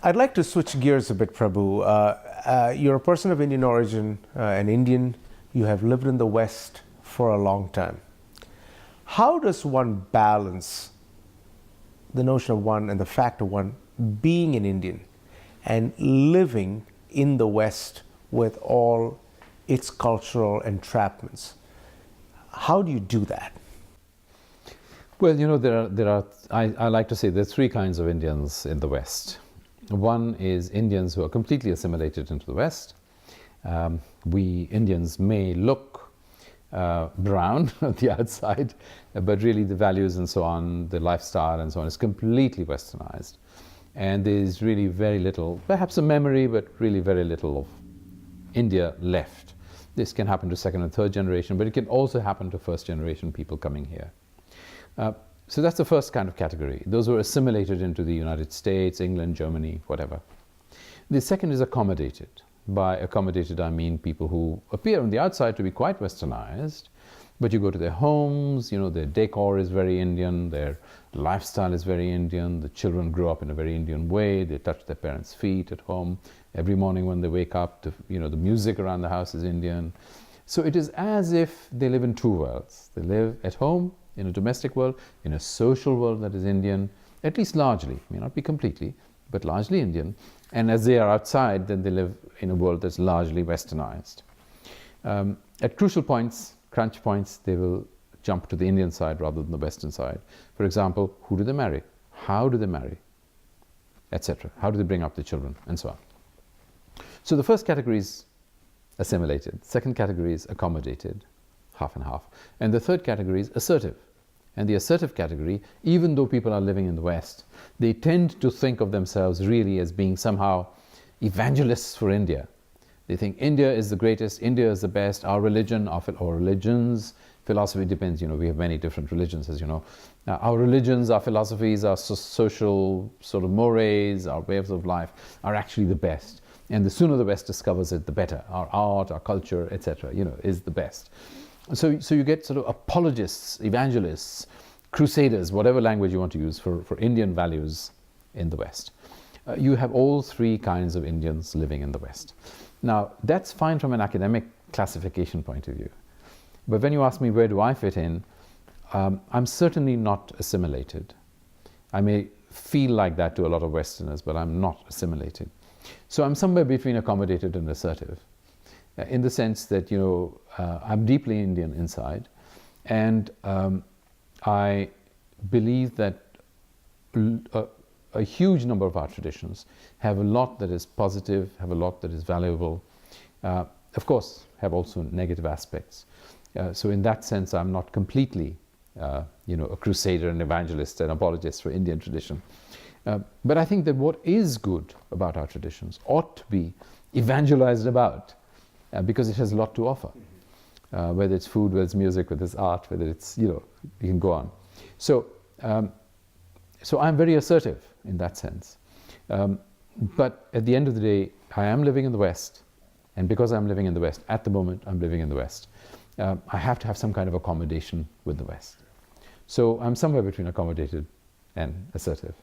I'd like to switch gears a bit, Prabhu. You're a person of Indian origin, an Indian. You have lived in the West for a long time. How does one balance the notion of one and the fact of one being an Indian and living in the West with all its cultural entrapments? How do you do that? Well, I like to say there are three kinds of Indians in the West. One is Indians who are completely assimilated into the West. We Indians may look brown on the outside, but really the values and so on, the lifestyle and so on is completely westernized. And there's really very little, perhaps a memory, but really very little of India left. This can happen to second and third generation, but it can also happen to first generation people coming here. So that's the first kind of category. Those who are assimilated into the United States, England, Germany, whatever. The second is accommodated. By accommodated, I mean people who appear on the outside to be quite westernized, but you go to their homes, their decor is very Indian, their lifestyle is very Indian, the children grow up in a very Indian way, they touch their parents' feet at home. Every morning when they wake up, the music around the house is Indian. So it is as if they live in two worlds. They live at home, in a domestic world, in a social world that is Indian, at least largely, may not be completely, but largely Indian. And as they are outside, then they live in a world that's largely westernized. At crucial points, crunch points, they will jump to the Indian side rather than the Western side. For example, who do they marry? How do they marry? Etc. How do they bring up the children? And so on. So the first category is assimilated. Second category is accommodated, half and half. And the third category is assertive. And the assertive category, even though people are living in the West, they tend to think of themselves really as being somehow evangelists for India. They think India is the greatest, India is the best, our religion, our religions, philosophy depends, we have many different religions, as you know. Our religions, our philosophies, our social sort of mores, our ways of life are actually the best. And the sooner the West discovers it, the better. Our art, our culture, etc., is the best. So you get sort of apologists, evangelists, crusaders, whatever language you want to use for Indian values in the West. You have all three kinds of Indians living in the West. Now, that's fine from an academic classification point of view. But when you ask me where do I fit in, I'm certainly not assimilated. I may feel like that to a lot of Westerners, but I'm not assimilated. So I'm somewhere between accommodated and assertive. In the sense that, I'm deeply Indian inside, and I believe that a huge number of our traditions have a lot that is positive, have a lot that is valuable, of course, have also negative aspects. So in that sense, I'm not completely, a crusader, an evangelist, an apologist for Indian tradition. But I think that what is good about our traditions ought to be evangelized about, because it has a lot to offer. Whether it's food, whether it's music, whether it's art, whether it's, you can go on. So I'm very assertive in that sense. But at the end of the day, I am living in the West, and because I'm living in the West, at the moment I'm living in the West, I have to have some kind of accommodation with the West. So I'm somewhere between accommodated and assertive.